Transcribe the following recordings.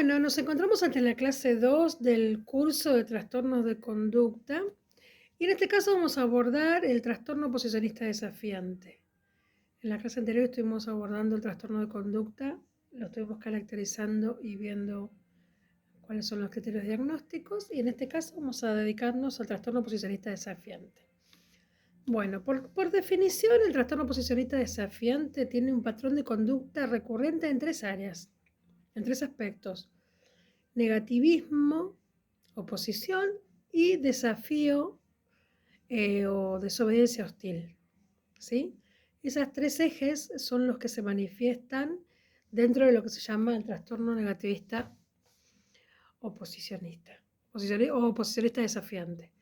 Bueno, nos encontramos ante la clase 2 del curso de trastornos de conducta y en este caso vamos a abordar el trastorno posicionista desafiante. En la clase anterior estuvimos abordando el trastorno de conducta, lo estuvimos caracterizando y viendo cuáles son los criterios diagnósticos y en este caso vamos a dedicarnos al trastorno posicionista desafiante. Bueno, por definición, el trastorno posicionista desafiante tiene un patrón de conducta recurrente en tres áreas, en tres aspectos: negativismo, oposición y desafío o desobediencia hostil, ¿sí? Esas tres ejes son los que se manifiestan dentro de lo que se llama el trastorno negativista oposicionista o oposicionista desafiante.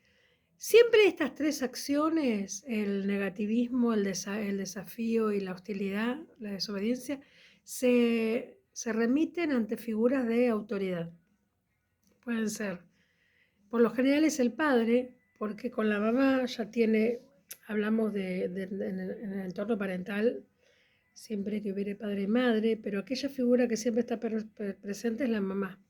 Siempre estas tres acciones, el negativismo, el desafío y la hostilidad, la desobediencia, se remiten ante figuras de autoridad. Pueden ser, por lo general es el padre, porque con la mamá ya tiene, hablamos en el entorno parental, siempre que hubiere padre y madre, pero aquella figura que siempre está presente es la mamá.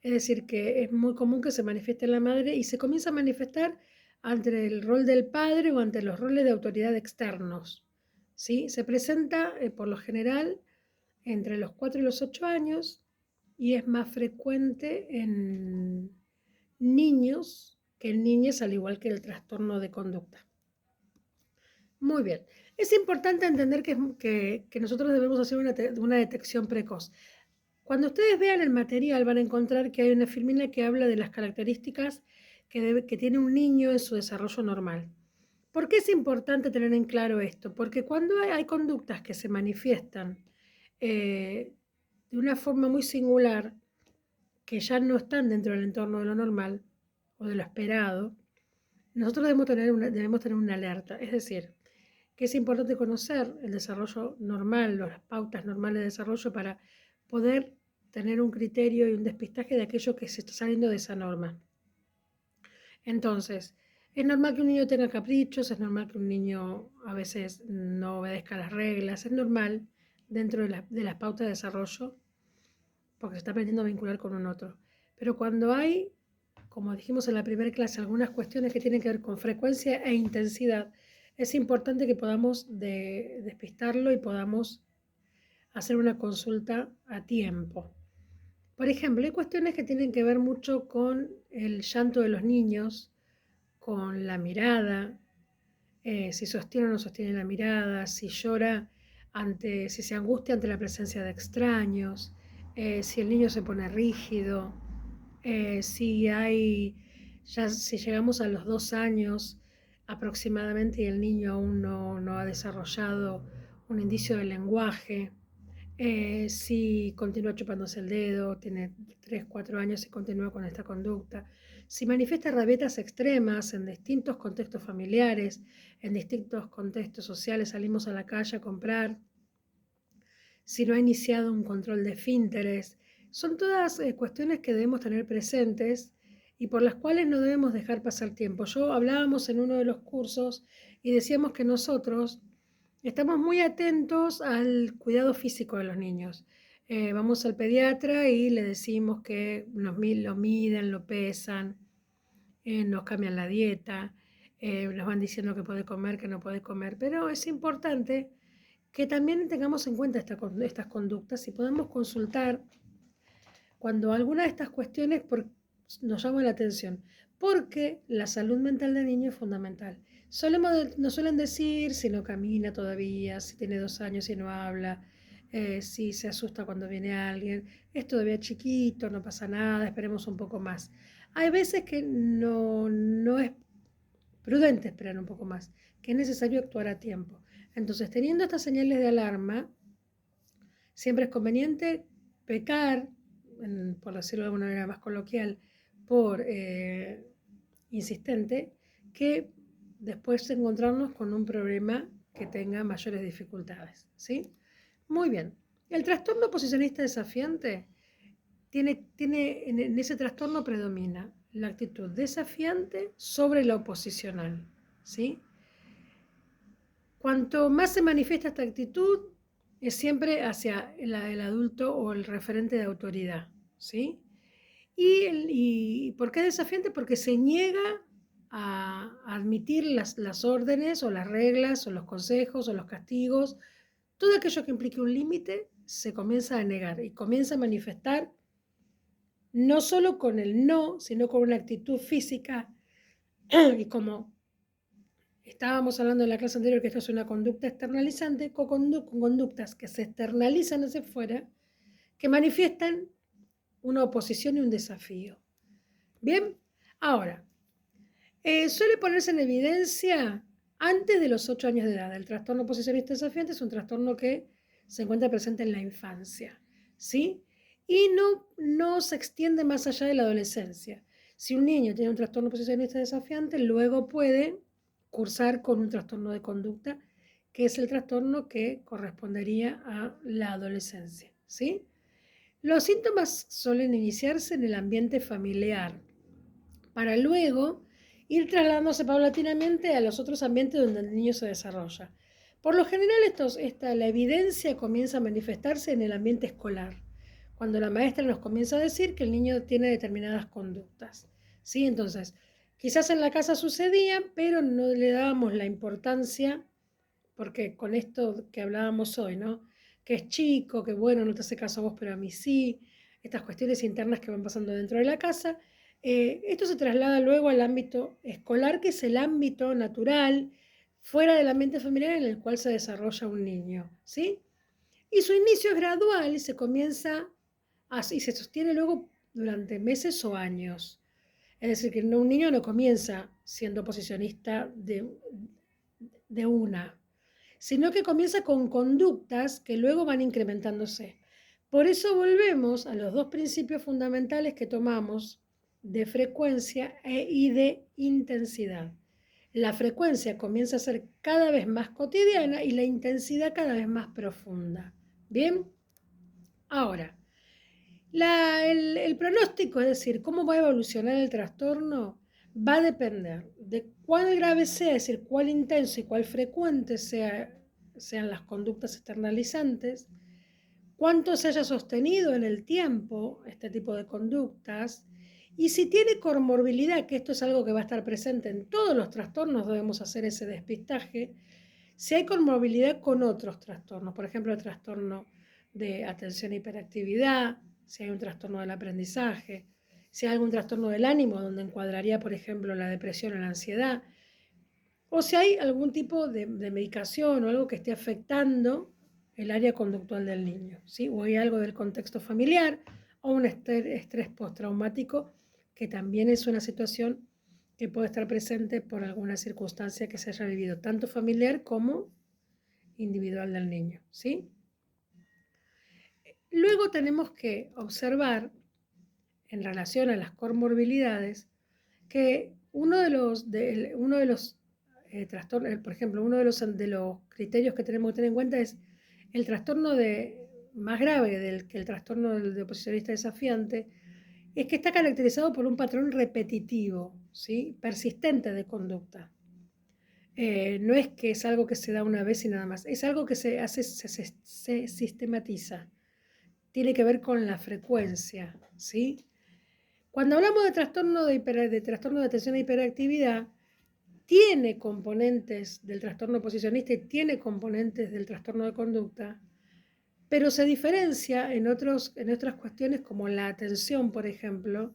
Es decir, que es muy común que se manifieste en la madre y se comienza a manifestar ante el rol del padre o ante los roles de autoridad externos, ¿sí? Se presenta por lo general entre los 4 y los 8 años y es más frecuente en niños que en niñas, al igual que el trastorno de conducta. Muy bien. Es importante entender que nosotros debemos hacer una detección precoz. Cuando ustedes vean el material van a encontrar que hay una filmina que habla de las características que tiene un niño en su desarrollo normal. ¿Por qué es importante tener en claro esto? Porque cuando hay conductas que se manifiestan de una forma muy singular, que ya no están dentro del entorno de lo normal o de lo esperado, nosotros debemos tener una alerta. Es decir, que es importante conocer el desarrollo normal, las pautas normales de desarrollo para poder tener un criterio y un despistaje de aquello que se está saliendo de esa norma. Entonces, es normal que un niño tenga caprichos, es normal que un niño a veces no obedezca las reglas, es normal dentro de las pautas de desarrollo porque se está aprendiendo a vincular con un otro. Pero cuando hay, como dijimos en la primera clase, algunas cuestiones que tienen que ver con frecuencia e intensidad, es importante que podamos despistarlo y podamos hacer una consulta a tiempo. Por ejemplo, hay cuestiones que tienen que ver mucho con el llanto de los niños, con la mirada, si sostiene o no sostiene la mirada, si llora si se angustia ante la presencia de extraños, si el niño se pone rígido, si llegamos a los 2 años aproximadamente y el niño aún no ha desarrollado un indicio del lenguaje, si continúa chupándose el dedo, tiene 3, 4 años y continúa con esta conducta, si manifiesta rabietas extremas en distintos contextos familiares, en distintos contextos sociales, salimos a la calle a comprar, si no ha iniciado un control de esfínteres, son todas cuestiones que debemos tener presentes y por las cuales no debemos dejar pasar tiempo. Hablábamos en uno de los cursos y decíamos que nosotros estamos muy atentos al cuidado físico de los niños. Vamos al pediatra y le decimos que lo miden, lo pesan, nos cambian la dieta, nos van diciendo que puede comer, que no puede comer, pero es importante que también tengamos en cuenta estas conductas y podamos consultar cuando alguna de estas cuestiones nos llama la atención, porque la salud mental del niño es fundamental. Nos suelen decir si no camina todavía, si tiene 2 años y no habla, si se asusta cuando viene alguien, es todavía chiquito, no pasa nada, esperemos un poco más. Hay veces que no es prudente esperar un poco más, que es necesario actuar a tiempo. Entonces, teniendo estas señales de alarma, siempre es conveniente pecar, por decirlo de alguna manera más coloquial, por insistente, que después encontrarnos con un problema que tenga mayores dificultades, ¿sí? Muy bien. El trastorno posicionista desafiante en ese trastorno predomina la actitud desafiante sobre la oposicional, ¿sí? Cuanto más se manifiesta esta actitud, es siempre hacia el adulto o el referente de autoridad, ¿sí? ¿Y por qué es desafiante? Porque se niega a admitir las órdenes o las reglas o los consejos o los castigos. Todo aquello que implique un límite se comienza a negar y comienza a manifestar no solo con el no, sino con una actitud física. Y como estábamos hablando en la clase anterior que esto es una conducta externalizante, con conductas que se externalizan hacia afuera, que manifiestan una oposición y un desafío. Bien, ahora, suele ponerse en evidencia antes de los 8 años de edad. El trastorno oposicionista desafiante es un trastorno que se encuentra presente en la infancia, ¿sí? Y no se extiende más allá de la adolescencia. Si un niño tiene un trastorno oposicionista desafiante, luego puede cursar con un trastorno de conducta, que es el trastorno que correspondería a la adolescencia, ¿sí? Los síntomas suelen iniciarse en el ambiente familiar, para luego ir trasladándose paulatinamente a los otros ambientes donde el niño se desarrolla. Por lo general, la evidencia comienza a manifestarse en el ambiente escolar, cuando la maestra nos comienza a decir que el niño tiene determinadas conductas, ¿sí? Entonces, quizás en la casa sucedía, pero no le dábamos la importancia, porque con esto que hablábamos hoy, ¿no? Que es chico, que bueno, no te hace caso a vos, pero a mí sí, estas cuestiones internas que van pasando dentro de la casa. Esto se traslada luego al ámbito escolar, que es el ámbito natural, fuera del ambiente familiar en el cual se desarrolla un niño, ¿sí? Y su inicio es gradual y se comienza así, se sostiene luego durante meses o años. Es decir, que un niño no comienza siendo posicionista de una, sino que comienza con conductas que luego van incrementándose. Por eso volvemos a los dos principios fundamentales que tomamos de frecuencia y de intensidad. La frecuencia comienza a ser cada vez más cotidiana y la intensidad cada vez más profunda. Bien, ahora, el pronóstico, es decir, cómo va a evolucionar el trastorno, va a depender de cuál grave sea, es decir, cuál intenso y cuál frecuente sean las conductas externalizantes, cuánto se haya sostenido en el tiempo este tipo de conductas, y si tiene comorbilidad, que esto es algo que va a estar presente en todos los trastornos, debemos hacer ese despistaje, si hay comorbilidad con otros trastornos, por ejemplo, el trastorno de atención e hiperactividad, si hay un trastorno del aprendizaje, si hay algún trastorno del ánimo, donde encuadraría, por ejemplo, la depresión o la ansiedad, o si hay algún tipo de medicación o algo que esté afectando el área conductual del niño, ¿sí? O hay algo del contexto familiar o un estrés postraumático, que también es una situación que puede estar presente por alguna circunstancia que se haya vivido, tanto familiar como individual del niño, ¿sí? Luego tenemos que observar, en relación a las comorbilidades, que uno de los trastornos, por ejemplo, uno de los criterios que tenemos que tener en cuenta es el trastorno más grave que el trastorno de oposicionista desafiante, es que está caracterizado por un patrón repetitivo, ¿sí? Persistente de conducta. No es que es algo que se da una vez y nada más, es algo que se sistematiza, tiene que ver con la frecuencia, ¿sí? Cuando hablamos de trastorno de atención e hiperactividad, tiene componentes del trastorno oposicionista y tiene componentes del trastorno de conducta, pero se diferencia en otras cuestiones como la atención, por ejemplo,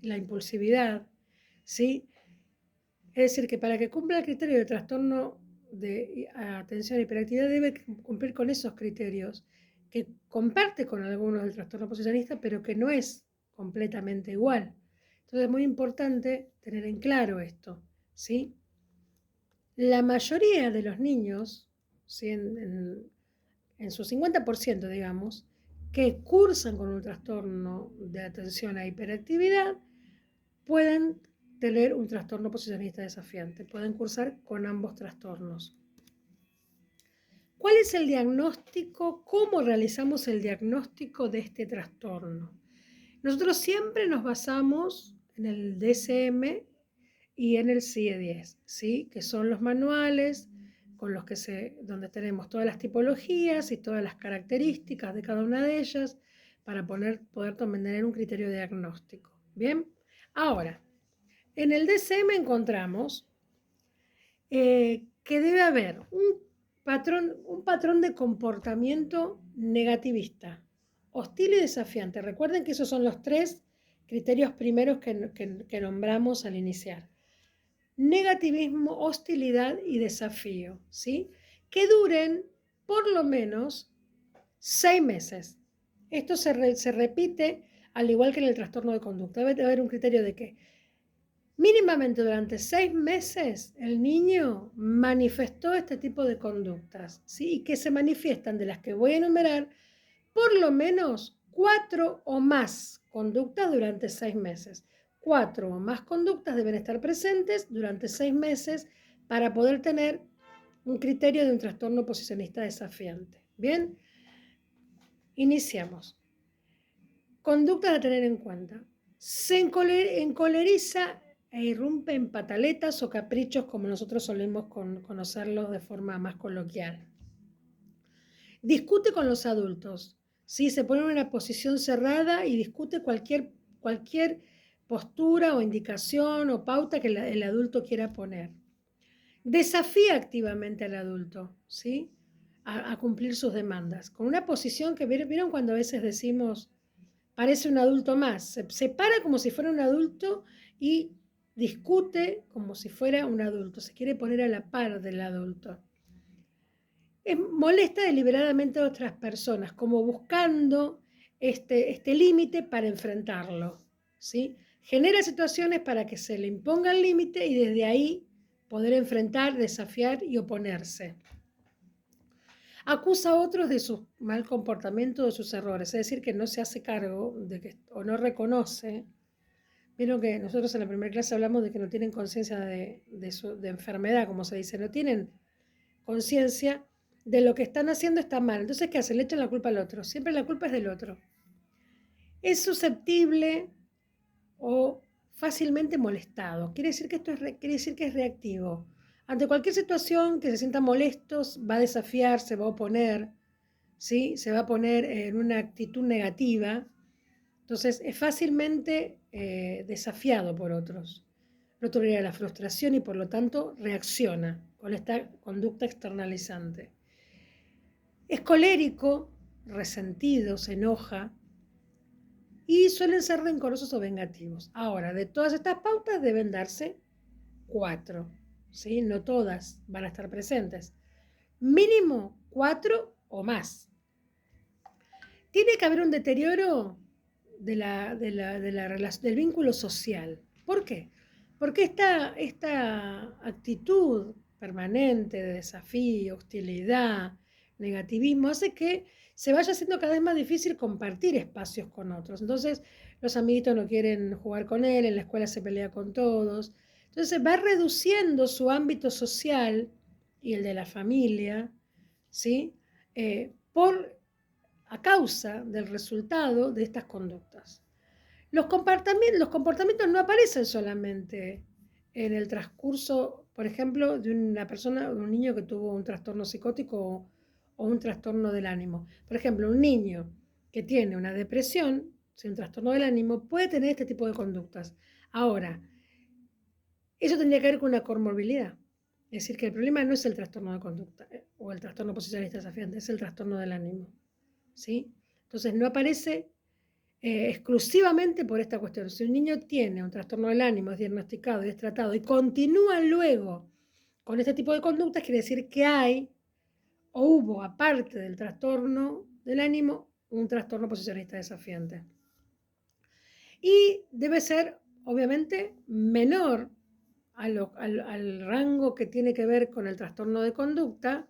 la impulsividad, ¿sí? Es decir, que para que cumpla el criterio de trastorno de atención e hiperactividad debe cumplir con esos criterios, que comparte con algunos del trastorno oposicionista, pero que no es completamente igual. Entonces es muy importante tener en claro esto, ¿sí? La mayoría de los niños, ¿sí? en su 50%, digamos, que cursan con un trastorno de atención a hiperactividad, pueden tener un trastorno oposicionista desafiante, pueden cursar con ambos trastornos. ¿Cuál es el diagnóstico? ¿Cómo realizamos el diagnóstico de este trastorno? Nosotros siempre nos basamos en el DSM y en el CIE-10, ¿sí? Que son los manuales con los donde tenemos todas las tipologías y todas las características de cada una de ellas, para poder tener un criterio diagnóstico. Bien, ahora, en el DSM encontramos que debe haber un patrón de comportamiento negativista, hostil y desafiante. Recuerden que esos son los 3 criterios primeros que nombramos al iniciar. Negativismo, hostilidad y desafío, ¿sí? Que duren por lo menos 6 meses. Esto se repite al igual que en el trastorno de conducta. Debe haber un criterio de que mínimamente durante 6 meses el niño manifestó este tipo de conductas, ¿sí? Y que se manifiestan, de las que voy a enumerar, por lo menos 4 o más conductas durante 6 meses. 4 o más conductas deben estar presentes durante 6 meses para poder tener un criterio de un trastorno oposicionista desafiante. Bien, iniciamos. Conductas a tener en cuenta. Se encoleriza e irrumpe en pataletas o caprichos, como nosotros solemos conocerlos de forma más coloquial. Discute con los adultos, ¿sí? Se pone en una posición cerrada y discute cualquier postura o indicación o pauta que el adulto quiera poner. Desafía activamente al adulto, ¿sí? A cumplir sus demandas, con una posición que, ¿vieron cuando a veces decimos, parece un adulto más? Se para como si fuera un adulto y discute como si fuera un adulto, se quiere poner a la par del adulto. Molesta deliberadamente a otras personas, como buscando este límite para enfrentarlo, ¿sí? Genera situaciones para que se le imponga el límite y desde ahí poder enfrentar, desafiar y oponerse. Acusa a otros de su mal comportamiento, de sus errores, es decir, que no se hace cargo o no reconoce. Vieron que nosotros en la primera clase hablamos de que no tienen conciencia de enfermedad, como se dice, no tienen conciencia de lo que están haciendo está mal. Entonces, ¿qué hacen? Le echan la culpa al otro. Siempre la culpa es del otro. Es susceptible o fácilmente molestado. Quiere decir que es reactivo. Ante cualquier situación que se sienta molesto, va a desafiar, se va a oponer, ¿sí? Se va a poner en una actitud negativa. Entonces, es fácilmente desafiado por otros. Lo tolera la frustración y por lo tanto reacciona con esta conducta externalizante. Es colérico, resentido, se enoja y suelen ser rencorosos o vengativos. Ahora, de todas estas pautas deben darse 4, ¿sí? No todas van a estar presentes. Mínimo 4 o más. Tiene que haber un deterioro del vínculo social. ¿Por qué? Porque esta actitud permanente de desafío, hostilidad, negativismo, hace que se vaya haciendo cada vez más difícil compartir espacios con otros. Entonces, los amiguitos no quieren jugar con él, en la escuela se pelea con todos. Entonces, va reduciendo su ámbito social y el de la familia, ¿sí? A causa del resultado de estas conductas. Los comportamientos no aparecen solamente en el transcurso, por ejemplo, de una persona, de un niño que tuvo un trastorno psicótico o un trastorno del ánimo. Por ejemplo, un niño que tiene una depresión, un trastorno del ánimo, puede tener este tipo de conductas. Ahora, eso tendría que ver con una comorbilidad. Es decir, que el problema no es el trastorno de conducta o el trastorno oposicionista desafiante, es el trastorno del ánimo, ¿sí? Entonces, no aparece exclusivamente por esta cuestión. Si un niño tiene un trastorno del ánimo, es diagnosticado y es tratado y continúa luego con este tipo de conductas, quiere decir que hay o hubo, aparte del trastorno del ánimo, un trastorno oposicionista desafiante. Y debe ser, obviamente, menor al rango que tiene que ver con el trastorno de conducta,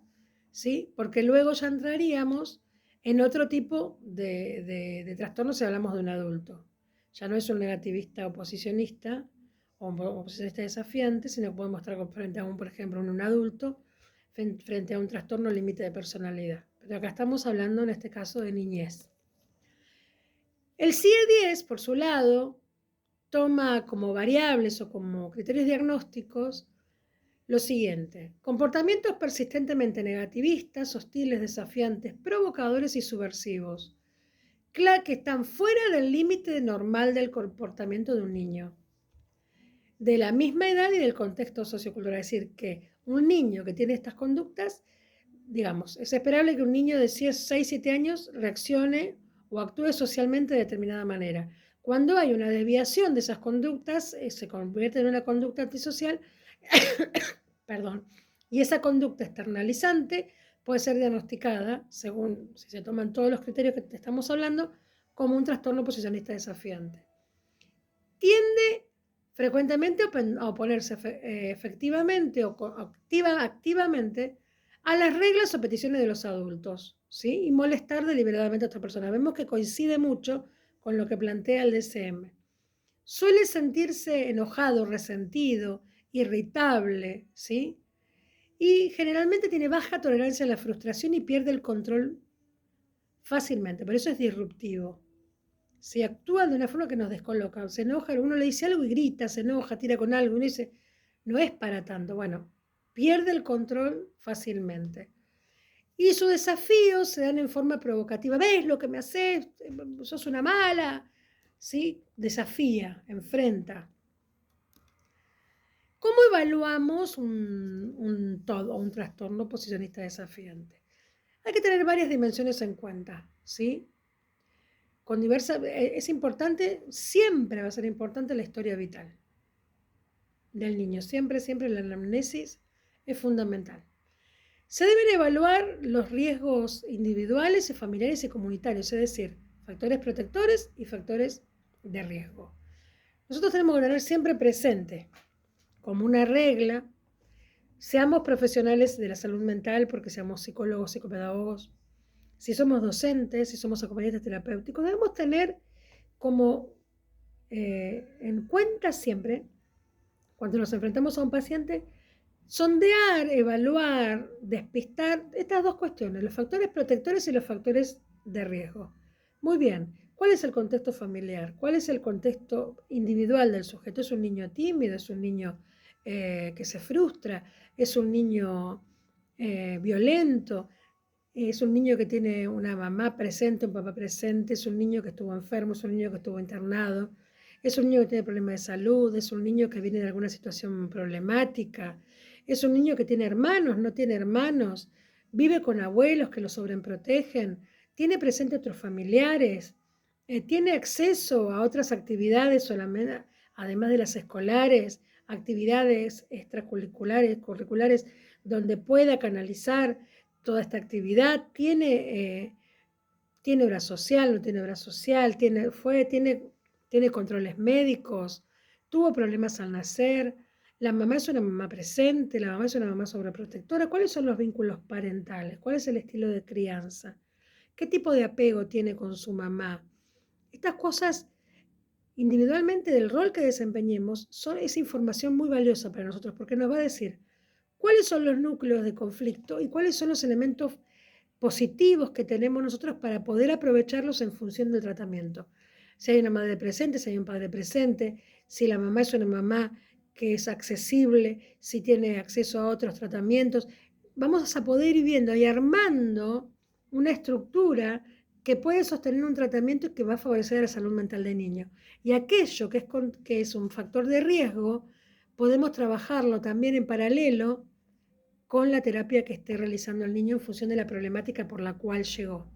¿sí? Porque luego ya entraríamos en otro tipo de trastorno si hablamos de un adulto. Ya no es un negativista oposicionista o un oposicionista desafiante, sino que podemos estar frente a por ejemplo, un adulto frente a un trastorno límite de personalidad. Pero acá estamos hablando en este caso de niñez. El CIE-10, por su lado, toma como variables o como criterios diagnósticos lo siguiente: comportamientos persistentemente negativistas, hostiles, desafiantes, provocadores y subversivos, que están fuera del límite normal del comportamiento de un niño, de la misma edad y del contexto sociocultural. Es decir, que un niño que tiene estas conductas, digamos, es esperable que un niño de 6, 7 años reaccione o actúe socialmente de determinada manera. Cuando hay una desviación de esas conductas, se convierte en una conducta antisocial, perdón, y esa conducta externalizante puede ser diagnosticada, según si se toman todos los criterios que te estamos hablando, como un trastorno posicionista desafiante. Tiende frecuentemente a oponerse efectivamente o activamente a las reglas o peticiones de los adultos, ¿sí? Y molestar deliberadamente a otras personas. Vemos que coincide mucho con lo que plantea el DSM. Suele sentirse enojado, resentido, irritable, ¿sí? Y generalmente tiene baja tolerancia a la frustración y pierde el control fácilmente, por eso es disruptivo. Si actúa de una forma que nos descoloca, se enoja, uno le dice algo y grita, se enoja, tira con algo, y uno dice, no es para tanto. Bueno, pierde el control fácilmente. Y sus desafíos se dan en forma provocativa. ¿Ves lo que me haces? Sos una mala. ¿Sí? Desafía, enfrenta. ¿Cómo evaluamos un trastorno posicionista desafiante? Hay que tener varias dimensiones en cuenta, ¿sí? Es importante, siempre va a ser importante la historia vital del niño. Siempre la anamnesis es fundamental. Se deben evaluar los riesgos individuales, familiares y comunitarios, es decir, factores protectores y factores de riesgo. Nosotros tenemos que tener siempre presente, como una regla, seamos profesionales de la salud mental, porque seamos psicólogos, psicopedagogos, si somos docentes, si somos acompañantes terapéuticos, debemos tener como en cuenta siempre, cuando nos enfrentamos a un paciente, sondear, evaluar, despistar estas dos cuestiones, los factores protectores y los factores de riesgo. Muy bien, ¿cuál es el contexto familiar? ¿Cuál es el contexto individual del sujeto? ¿Es un niño tímido? ¿Es un niño que se frustra? ¿Es un niño violento? ¿Es un niño que tiene una mamá presente, un papá presente? ¿Es un niño que estuvo enfermo? ¿Es un niño que estuvo internado? ¿Es un niño que tiene problemas de salud? ¿Es un niño que viene de alguna situación problemática? ¿Es un niño que tiene hermanos? ¿No tiene hermanos? ¿Vive con abuelos que lo sobreprotegen? ¿Tiene presente otros familiares? ¿Tiene acceso a otras actividades solamente, además de las escolares, actividades extracurriculares, curriculares, donde pueda canalizar toda esta actividad? ¿Tiene obra social? ¿No tiene obra social? ¿Tiene controles médicos? ¿Tuvo problemas al nacer? ¿La mamá es una mamá presente? ¿La mamá es una mamá sobreprotectora? ¿Cuáles son los vínculos parentales? ¿Cuál es el estilo de crianza? ¿Qué tipo de apego tiene con su mamá? Estas cosas, individualmente del rol que desempeñemos, es información muy valiosa para nosotros, porque nos va a decir cuáles son los núcleos de conflicto y cuáles son los elementos positivos que tenemos nosotros para poder aprovecharlos en función del tratamiento. Si hay una madre presente, si hay un padre presente, si la mamá es una mamá que es accesible, si tiene acceso a otros tratamientos, vamos a poder ir viendo y armando una estructura que puede sostener un tratamiento que va a favorecer la salud mental del niño. Y aquello que es un factor de riesgo, podemos trabajarlo también en paralelo con la terapia que esté realizando el niño en función de la problemática por la cual llegó.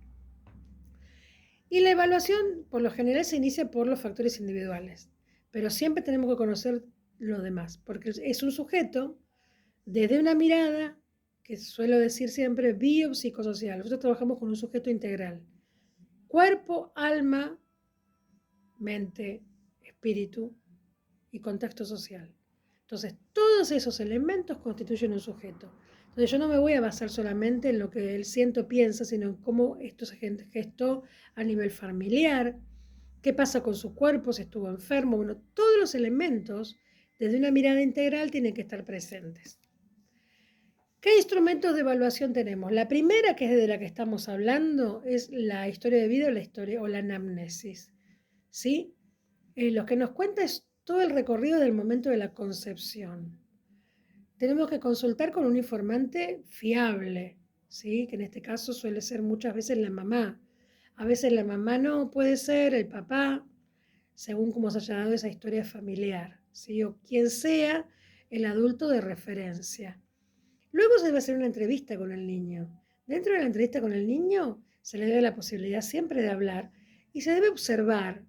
Y la evaluación, por lo general, se inicia por los factores individuales, pero siempre tenemos que conocer lo demás, porque es un sujeto desde una mirada, que suelo decir siempre, biopsicosocial. Nosotros trabajamos con un sujeto integral. Cuerpo, alma, mente, espíritu y contexto social. Entonces, todos esos elementos constituyen un sujeto. Entonces, yo no me voy a basar solamente en lo que él siente o piensa, sino en cómo esto se gestó a nivel familiar, qué pasa con su cuerpo, si estuvo enfermo. Bueno, todos los elementos, desde una mirada integral, tienen que estar presentes. ¿Qué instrumentos de evaluación tenemos? La primera, que es de la que estamos hablando, es la historia de vida o la anamnesis. ¿Sí? Lo que nos cuenta es todo el recorrido del momento de la concepción. Tenemos que consultar con un informante fiable, ¿sí? Que en este caso suele ser muchas veces la mamá. A veces la mamá no puede ser, el papá, según cómo se haya dado esa historia familiar, ¿sí? O quien sea el adulto de referencia. Luego se debe hacer una entrevista con el niño. Dentro de la entrevista con el niño se le da la posibilidad siempre de hablar y se debe observar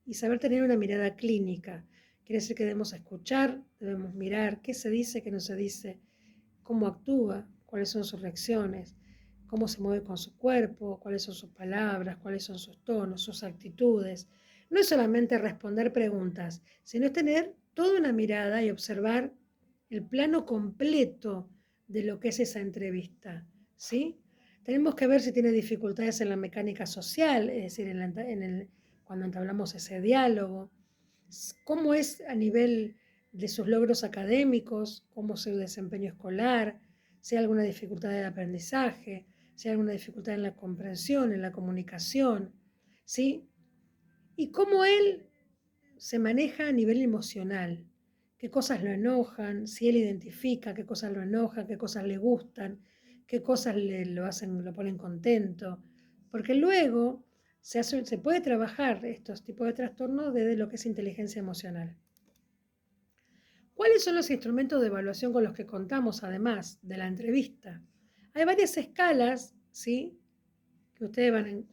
y saber tener una mirada clínica. Quiere decir que debemos escuchar, debemos mirar qué se dice, qué no se dice, cómo actúa, cuáles son sus reacciones, cómo se mueve con su cuerpo, cuáles son sus palabras, cuáles son sus tonos, sus actitudes. No es solamente responder preguntas, sino es tener toda una mirada y observar el plano completo de lo que es esa entrevista, ¿sí? Tenemos que ver si tiene dificultades en la mecánica social, es decir, cuando entablamos ese diálogo, cómo es a nivel de sus logros académicos, cómo es su desempeño escolar, si hay alguna dificultad de aprendizaje, si hay alguna dificultad en la comprensión, en la comunicación, ¿sí? Y cómo él se maneja a nivel emocional, qué cosas lo enojan, si él identifica qué cosas lo enojan, qué cosas le gustan, qué cosas lo ponen contento, porque luego se puede trabajar estos tipos de trastornos desde lo que es inteligencia emocional. ¿Cuáles son los instrumentos de evaluación con los que contamos, además de la entrevista? Hay varias escalas, ¿sí? Que ustedes van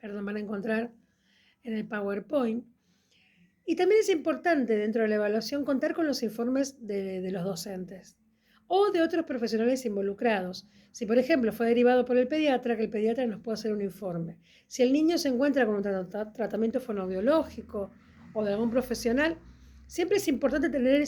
a encontrar en el PowerPoint. Y también es importante dentro de la evaluación contar con los informes de los docentes o de otros profesionales involucrados. Si, por ejemplo, fue derivado por el pediatra, que el pediatra nos pueda hacer un informe. Si el niño se encuentra con un tratamiento fonoaudiológico o de algún profesional, siempre es importante tener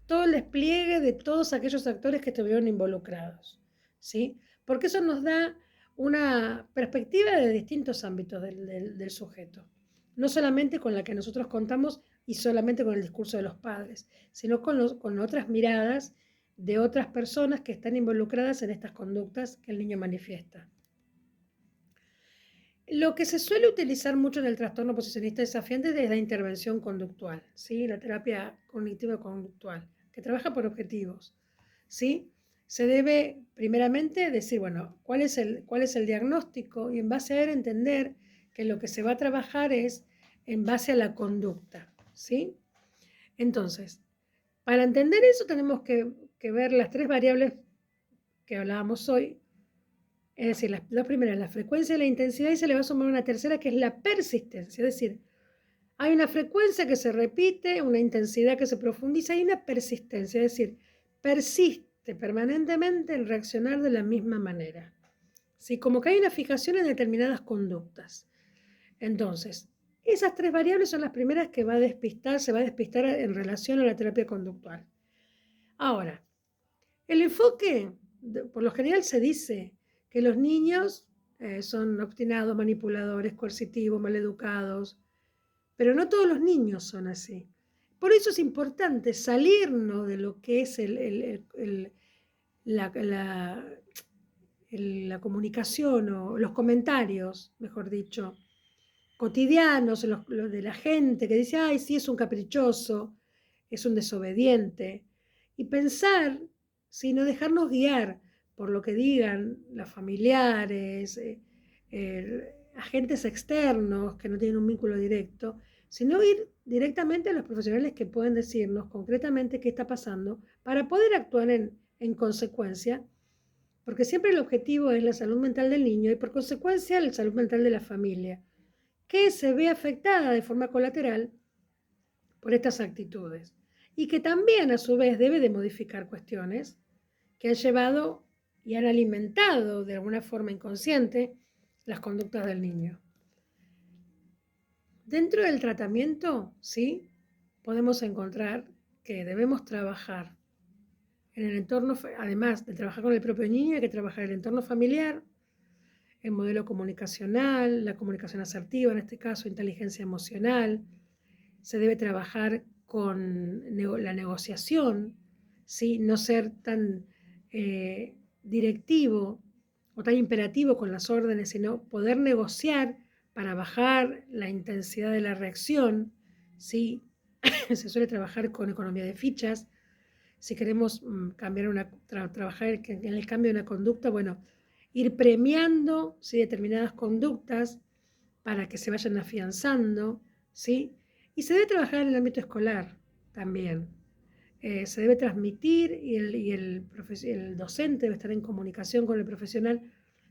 todo el despliegue de todos aquellos actores que estuvieron involucrados, ¿sí? Porque eso nos da una perspectiva de distintos ámbitos del sujeto. No solamente con la que nosotros contamos y solamente con el discurso de los padres, sino con otras miradas de otras personas que están involucradas en estas conductas que el niño manifiesta. Lo que se suele utilizar mucho en el trastorno oposicionista desafiante es la intervención conductual, ¿sí? La terapia cognitivo-conductual, que trabaja por objetivos, ¿sí? Se debe primeramente decir, bueno, ¿cuál es el diagnóstico? Y en base a él entender que lo que se va a trabajar es en base a la conducta, ¿sí? Entonces, para entender eso tenemos que ver las tres variables que hablábamos hoy, es decir, las dos primeras, la frecuencia y la intensidad, y se le va a sumar una tercera que es la persistencia, es decir, hay una frecuencia que se repite, una intensidad que se profundiza y una persistencia, es decir, persiste permanentemente en reaccionar de la misma manera. ¿Sí? Como que hay una fijación en determinadas conductas. Entonces, esas tres variables son las primeras que se va a despistar en relación a la terapia conductual. Ahora, el enfoque, por lo general se dice que los niños son obstinados, manipuladores, coercitivos, maleducados, pero no todos los niños son así. Por eso es importante salirnos de lo que es la comunicación o los comentarios, mejor dicho, cotidianos, los de la gente que dice, ay, sí, es un caprichoso, es un desobediente, y pensar, no dejarnos guiar por lo que digan los familiares, agentes externos que no tienen un vínculo directo, sino ir directamente a los profesionales que pueden decirnos concretamente qué está pasando para poder actuar en consecuencia, porque siempre el objetivo es la salud mental del niño y por consecuencia la salud mental de la familia, que se ve afectada de forma colateral por estas actitudes y que también a su vez debe de modificar cuestiones que han llevado y han alimentado de alguna forma inconsciente las conductas del niño. Dentro del tratamiento, sí, podemos encontrar que debemos trabajar en el entorno, además de trabajar con el propio niño, hay que trabajar en el entorno familiar, el modelo comunicacional, la comunicación asertiva, en este caso, inteligencia emocional. Se debe trabajar con la negociación, ¿sí? No ser tan directivo o tan imperativo con las órdenes, sino poder negociar para bajar la intensidad de la reacción, ¿sí? Se suele trabajar con economía de fichas. Si queremos cambiar trabajar en el cambio de una conducta, bueno, ir premiando, ¿sí?, determinadas conductas para que se vayan afianzando, ¿sí? Y se debe trabajar en el ámbito escolar también. Se debe transmitir y el docente debe estar en comunicación con el profesional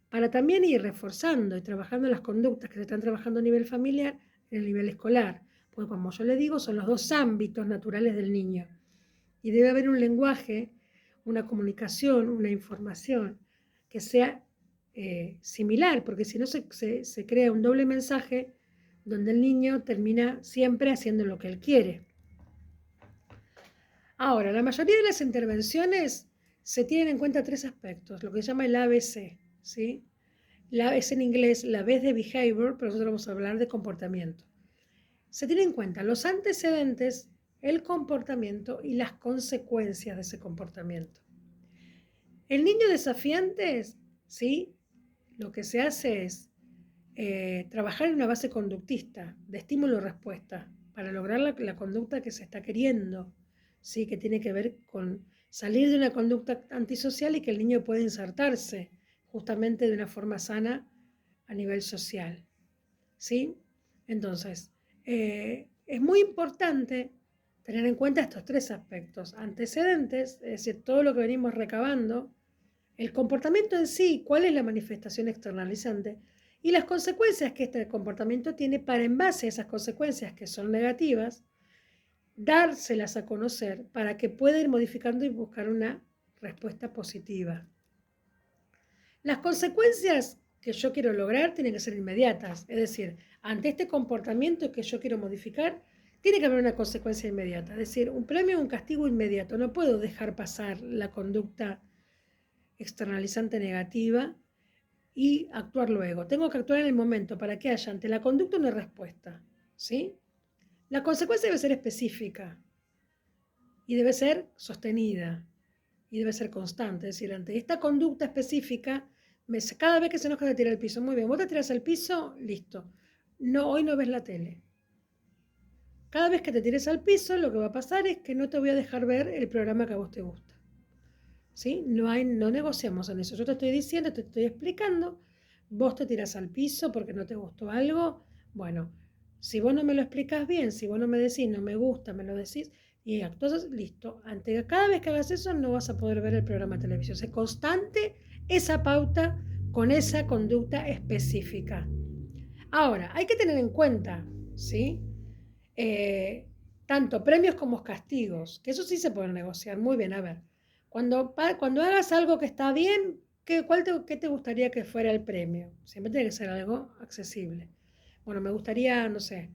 para también ir reforzando y trabajando las conductas que se están trabajando a nivel familiar en el nivel escolar. Porque como yo le digo, son los dos ámbitos naturales del niño. Y debe haber un lenguaje, una comunicación, una información que sea similar, porque si no se crea un doble mensaje donde el niño termina siempre haciendo lo que él quiere. Ahora, la mayoría de las intervenciones se tienen en cuenta tres aspectos, lo que se llama el ABC, ¿sí? Es en inglés, la B es de behavior, pero nosotros vamos a hablar de comportamiento. Se tienen en cuenta los antecedentes, el comportamiento y las consecuencias de ese comportamiento. El niño desafiante, ¿sí?, lo que se hace es trabajar en una base conductista, de estímulo-respuesta, para lograr la conducta que se está queriendo, ¿sí?, que tiene que ver con salir de una conducta antisocial y que el niño pueda insertarse justamente de una forma sana a nivel social, ¿sí? Entonces, es muy importante tener en cuenta estos tres aspectos: antecedentes, es decir, todo lo que venimos recabando, el comportamiento en sí, cuál es la manifestación externalizante, y las consecuencias que este comportamiento tiene para, en base a esas consecuencias que son negativas, dárselas a conocer para que pueda ir modificando y buscar una respuesta positiva. Las consecuencias que yo quiero lograr tienen que ser inmediatas, es decir, ante este comportamiento que yo quiero modificar, tiene que haber una consecuencia inmediata, es decir, un premio o un castigo inmediato. No puedo dejar pasar la conducta externalizante negativa y actuar luego. Tengo que actuar en el momento para que haya ante la conducta una respuesta, ¿sí? La consecuencia debe ser específica y debe ser sostenida y debe ser constante. Es decir, ante esta conducta específica, cada vez que se enoja de tirar al piso, muy bien, vos te tiras al piso, listo. No, hoy no ves la tele. Cada vez que te tires al piso, lo que va a pasar es que no te voy a dejar ver el programa que a vos te gusta, ¿sí? No negociamos en eso. Yo te estoy diciendo, te estoy explicando, vos te tiras al piso porque no te gustó algo. Bueno, si vos no me lo explicas bien, si vos no me decís, no me gusta, me lo decís, y entonces, listo. Cada vez que hagas eso, no vas a poder ver el programa de televisión. Es constante esa pauta con esa conducta específica. Ahora, hay que tener en cuenta, ¿sí?, tanto premios como castigos, que eso sí se puede negociar. Muy bien, a ver, cuando hagas algo que está bien, ¿qué te gustaría que fuera el premio? Siempre tiene que ser algo accesible. Bueno, me gustaría, no sé,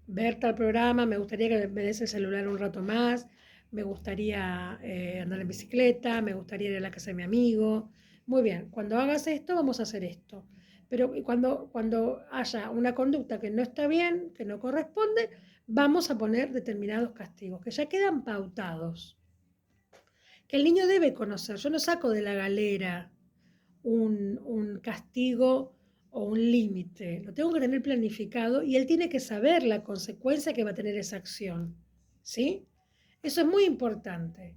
ver tal programa, me gustaría que me des el celular un rato más, me gustaría andar en bicicleta, me gustaría ir a la casa de mi amigo. Muy bien, cuando hagas esto, vamos a hacer esto. Pero cuando haya una conducta que no está bien, que no corresponde, vamos a poner determinados castigos, que ya quedan pautados, que el niño debe conocer. Yo no saco de la galera un castigo o un límite, lo tengo que tener planificado y él tiene que saber la consecuencia que va a tener esa acción, ¿sí? Eso es muy importante.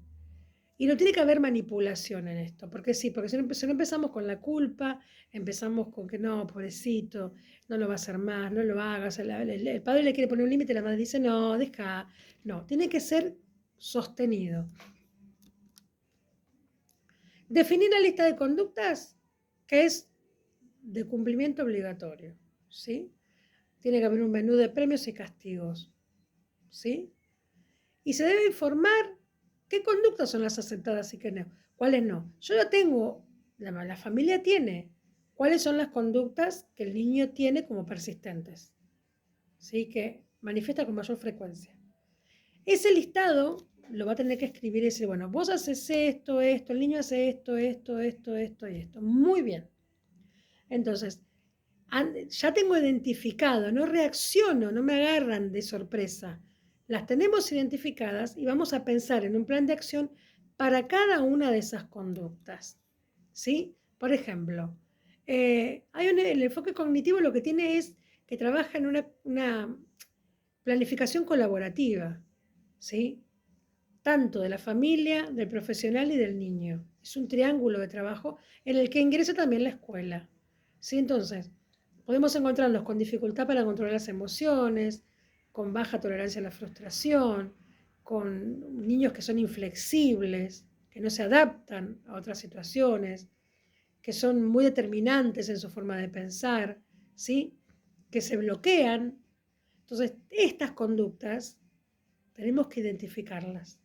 Y no tiene que haber manipulación en esto, porque sí, porque si no empezamos con la culpa, empezamos con que no, pobrecito, no lo va a hacer más, no lo hagas. El padre le quiere poner un límite, la madre dice, no, deja. No, tiene que ser sostenido. Definir la lista de conductas que es de cumplimiento obligatorio, ¿sí? Tiene que haber un menú de premios y castigos, ¿sí? Y se debe informar qué conductas son las aceptadas y qué no, cuáles no. Yo ya tengo, la familia tiene, cuáles son las conductas que el niño tiene como persistentes, ¿sí?, que manifiesta con mayor frecuencia. Ese listado lo va a tener que escribir y decir, bueno, vos haces esto, el niño hace esto y esto. Muy bien. Entonces, ya tengo identificado, no reacciono, no me agarran de sorpresa. Las tenemos identificadas y vamos a pensar en un plan de acción para cada una de esas conductas, ¿sí? Por ejemplo, el enfoque cognitivo lo que tiene es que trabaja en una planificación colaborativa, ¿sí?, tanto de la familia, del profesional y del niño. es un triángulo de trabajo en el que ingresa también la escuela. ¿Sí? Entonces, podemos encontrarnos con dificultad para controlar las emociones, con baja tolerancia a la frustración, con niños que son inflexibles, que no se adaptan a otras situaciones, que son muy determinantes en su forma de pensar, ¿sí? Que se bloquean. Entonces, estas conductas tenemos que identificarlas.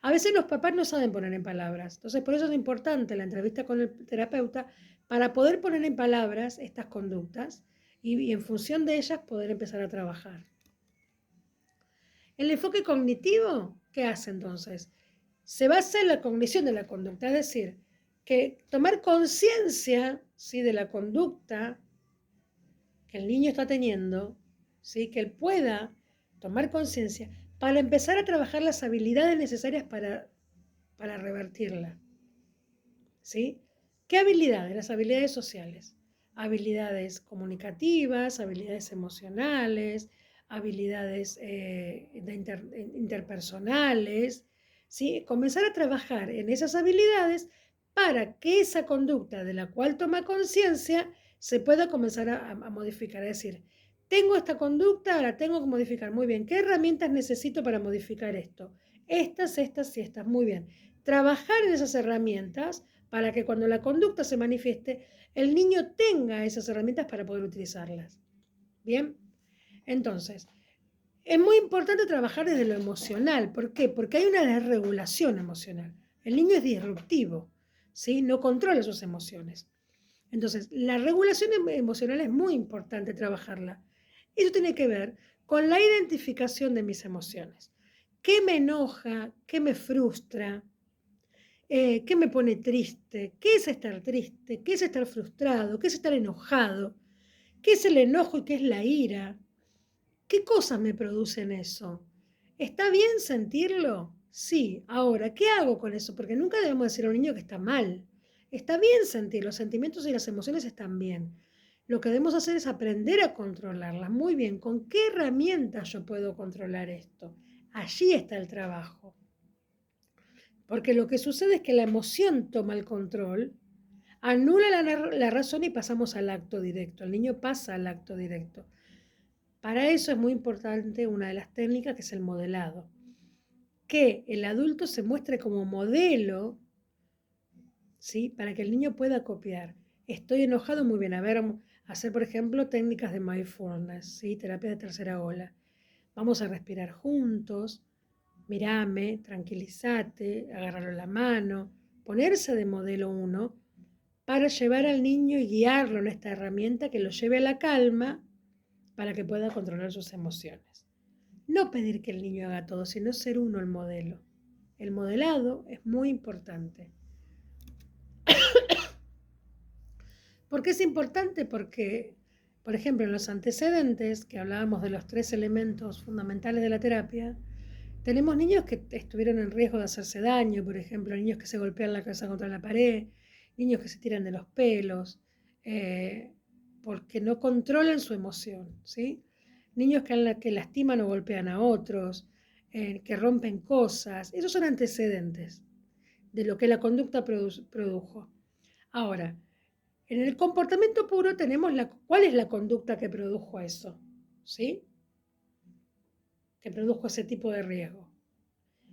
A veces los papás no saben poner en palabras, entonces por eso es importante la entrevista con el terapeuta para poder poner en palabras estas conductas y en función de ellas poder empezar a trabajar. El enfoque cognitivo, ¿qué hace entonces? Se basa en la cognición de la conducta, es decir, que tomar conciencia, ¿sí?, de la conducta que el niño está teniendo, ¿sí?, que él pueda tomar conciencia para empezar a trabajar las habilidades necesarias para revertirla. ¿Sí? ¿Qué habilidades? Las habilidades sociales, habilidades comunicativas, habilidades emocionales, habilidades interpersonales, ¿sí? Comenzar a trabajar en esas habilidades para que esa conducta de la cual toma conciencia se pueda comenzar a modificar. Es decir, tengo esta conducta, la tengo que modificar. Muy bien, ¿qué herramientas necesito para modificar esto? Estas y estas. Muy bien. Trabajar en esas herramientas para que cuando la conducta se manifieste, el niño tenga esas herramientas para poder utilizarlas. Bien, entonces, es muy importante trabajar desde lo emocional. ¿Por qué? Porque hay una desregulación emocional. El niño es disruptivo, ¿sí? No controla sus emociones. Entonces, la regulación emocional es muy importante trabajarla. Eso tiene que ver con la identificación de mis emociones. ¿Qué me enoja? ¿Qué me frustra? ¿Qué me pone triste? ¿Qué es estar triste? ¿Qué es estar frustrado? ¿Qué es estar enojado? ¿Qué es el enojo y qué es la ira? ¿Qué cosas me producen eso? ¿Está bien sentirlo? Sí. Ahora, ¿qué hago con eso? Porque nunca debemos decir a un niño que está mal. Está bien sentir, los sentimientos y las emociones están bien. Lo que debemos hacer es aprender a controlarlas. Muy bien, ¿con qué herramientas yo puedo controlar esto? Allí está el trabajo. Porque lo que sucede es que la emoción toma el control, anula la razón y pasamos al acto directo. El niño pasa al acto directo. Para eso es muy importante una de las técnicas que es el modelado. Que el adulto se muestre como modelo, ¿sí?, para que el niño pueda copiar. Estoy enojado, muy bien. A ver, hacer por ejemplo técnicas de mindfulness, ¿sí?, terapia de tercera ola. Vamos a respirar juntos. Mirame, tranquilízate, agarrarlo la mano, ponerse de modelo 1 para llevar al niño y guiarlo en esta herramienta que lo lleve a la calma para que pueda controlar sus emociones. No pedir que el niño haga todo, sino ser uno el modelo. El modelado es muy importante. ¿Por qué es importante? Porque, por ejemplo, en los antecedentes, que hablábamos de los 3 elementos fundamentales de la terapia, tenemos niños que estuvieron en riesgo de hacerse daño, por ejemplo, niños que se golpean la cabeza contra la pared, niños que se tiran de los pelos, porque no controlan su emoción, ¿sí? Niños que lastiman o golpean a otros, que rompen cosas. Esos son antecedentes de lo que la conducta produjo. Ahora, en el comportamiento puro tenemos cuál es la conducta que produjo eso, ¿sí? Que produjo ese tipo de riesgo.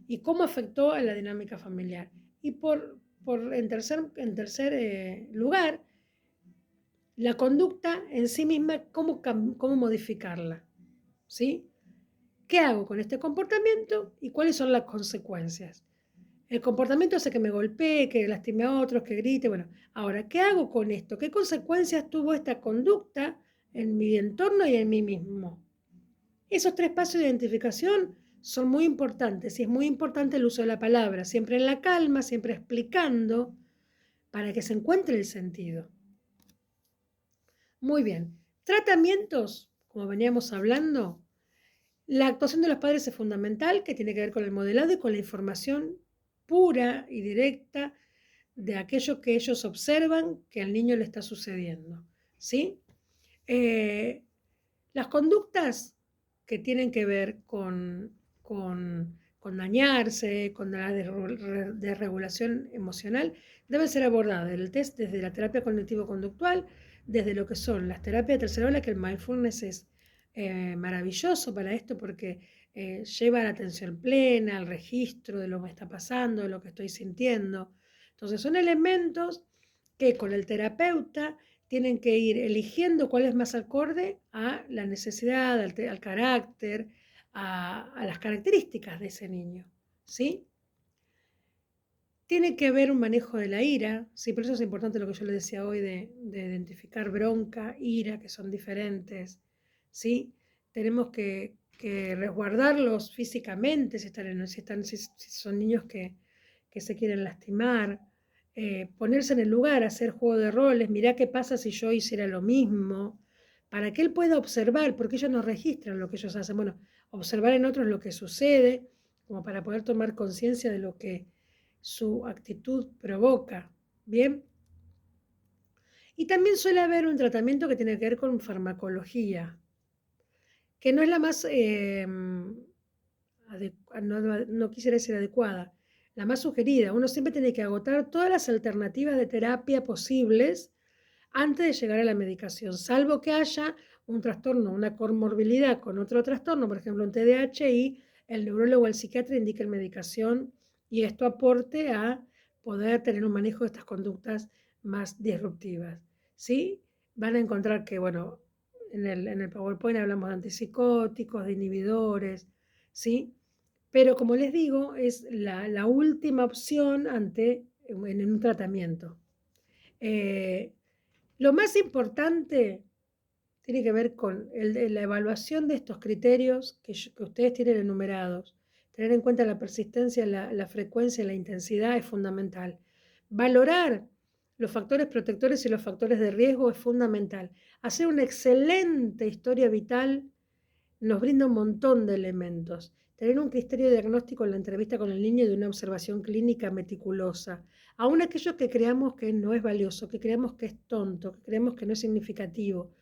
Y cómo afectó a la dinámica familiar. Y en tercer lugar, la conducta en sí misma, cómo modificarla, ¿sí? ¿Qué hago con este comportamiento y cuáles son las consecuencias? El comportamiento hace que me golpee, que lastime a otros, que grite. Bueno, ahora, ¿qué hago con esto? ¿Qué consecuencias tuvo esta conducta en mi entorno y en mí mismo? Esos 3 pasos de identificación son muy importantes y es muy importante el uso de la palabra, siempre en la calma, siempre explicando para que se encuentre el sentido. Muy bien, tratamientos, como veníamos hablando, la actuación de los padres es fundamental, que tiene que ver con el modelado y con la información pura y directa de aquello que ellos observan que al niño le está sucediendo, ¿sí? Las conductas que tienen que ver con con dañarse, con la desregulación emocional, deben ser abordadas el test desde la terapia cognitivo-conductual, desde lo que son las terapias de tercera ola, que el mindfulness es maravilloso para esto porque lleva a la atención plena, al registro de lo que me está pasando, de lo que estoy sintiendo. Entonces son elementos que con el terapeuta tienen que ir eligiendo cuál es más acorde a la necesidad, al carácter, a las características de ese niño, ¿sí? Tiene que haber un manejo de la ira, sí, por eso es importante lo que yo le decía hoy de identificar bronca, ira, que son diferentes, ¿sí? Tenemos que resguardarlos físicamente si son niños que se quieren lastimar, ponerse en el lugar, hacer juego de roles, mirá qué pasa si yo hiciera lo mismo, para que él pueda observar, porque ellos no registran lo que ellos hacen, bueno, observar en otros lo que sucede, como para poder tomar conciencia de lo que su actitud provoca, ¿bien? Y también suele haber un tratamiento que tiene que ver con farmacología, que no es la más, no quisiera decir adecuada, la más sugerida. Uno siempre tiene que agotar todas las alternativas de terapia posibles antes de llegar a la medicación, salvo que haya un trastorno, una comorbilidad con otro trastorno, por ejemplo un TDAH, y el neurólogo o el psiquiatra indiquen medicación y esto aporte a poder tener un manejo de estas conductas más disruptivas, ¿sí? Van a encontrar que, bueno, en el PowerPoint hablamos de antipsicóticos, de inhibidores, ¿sí? Pero como les digo, es la última opción en un tratamiento. Lo más importante tiene que ver con la evaluación de estos criterios que ustedes tienen enumerados. Tener en cuenta la persistencia, la frecuencia y la intensidad es fundamental. Valorar los factores protectores y los factores de riesgo es fundamental. Hacer una excelente historia vital nos brinda un montón de elementos. Tener un criterio diagnóstico en la entrevista con el niño y de una observación clínica meticulosa. Aún aquellos que creamos que no es valioso, que creamos que es tonto, que creemos que no es significativo.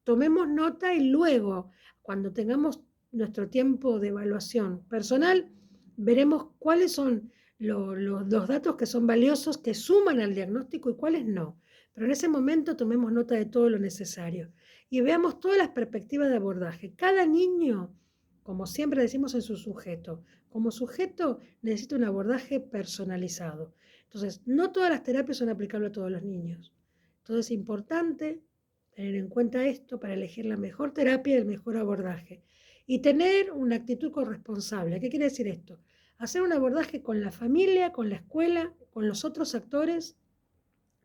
Tomemos nota y luego, cuando tengamos nuestro tiempo de evaluación personal, veremos cuáles son los datos que son valiosos, que suman al diagnóstico y cuáles no. Pero en ese momento tomemos nota de todo lo necesario y veamos todas las perspectivas de abordaje. Cada niño, como siempre decimos, en su sujeto. Como sujeto necesita un abordaje personalizado. Entonces, no todas las terapias son aplicables a todos los niños. Entonces, es importante tener en cuenta esto para elegir la mejor terapia y el mejor abordaje. Y tener una actitud corresponsable. ¿Qué quiere decir esto? Hacer un abordaje con la familia, con la escuela, con los otros actores,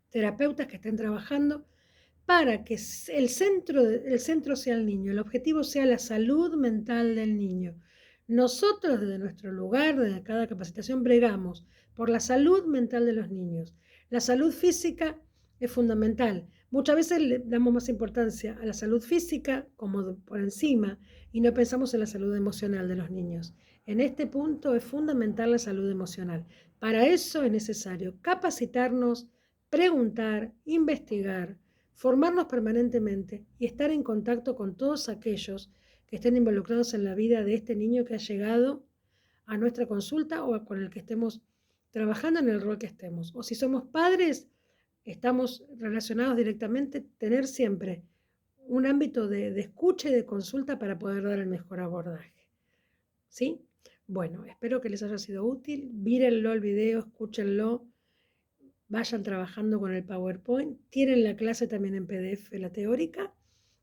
terapeutas que estén trabajando, para que el centro sea el niño, el objetivo sea la salud mental del niño. Nosotros desde nuestro lugar, desde cada capacitación, bregamos por la salud mental de los niños. La salud física es fundamental. Muchas veces le damos más importancia a la salud física como por encima y no pensamos en la salud emocional de los niños. En este punto es fundamental la salud emocional. Para eso es necesario capacitarnos, preguntar, investigar, formarnos permanentemente y estar en contacto con todos aquellos que estén involucrados en la vida de este niño que ha llegado a nuestra consulta o con el que estemos trabajando en el rol que estemos. O si somos padres, estamos relacionados directamente, tener siempre un ámbito de escucha y de consulta para poder dar el mejor abordaje. ¿Sí? Bueno, espero que les haya sido útil. Mírenlo el video, escúchenlo. Vayan trabajando con el PowerPoint, tienen la clase también en PDF, la teórica,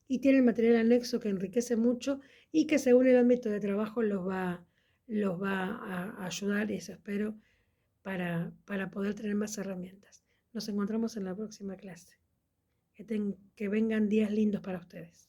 y tienen material anexo que enriquece mucho y que según el ámbito de trabajo los va a ayudar, y eso espero, para poder tener más herramientas. Nos encontramos en la próxima clase. Que vengan días lindos para ustedes.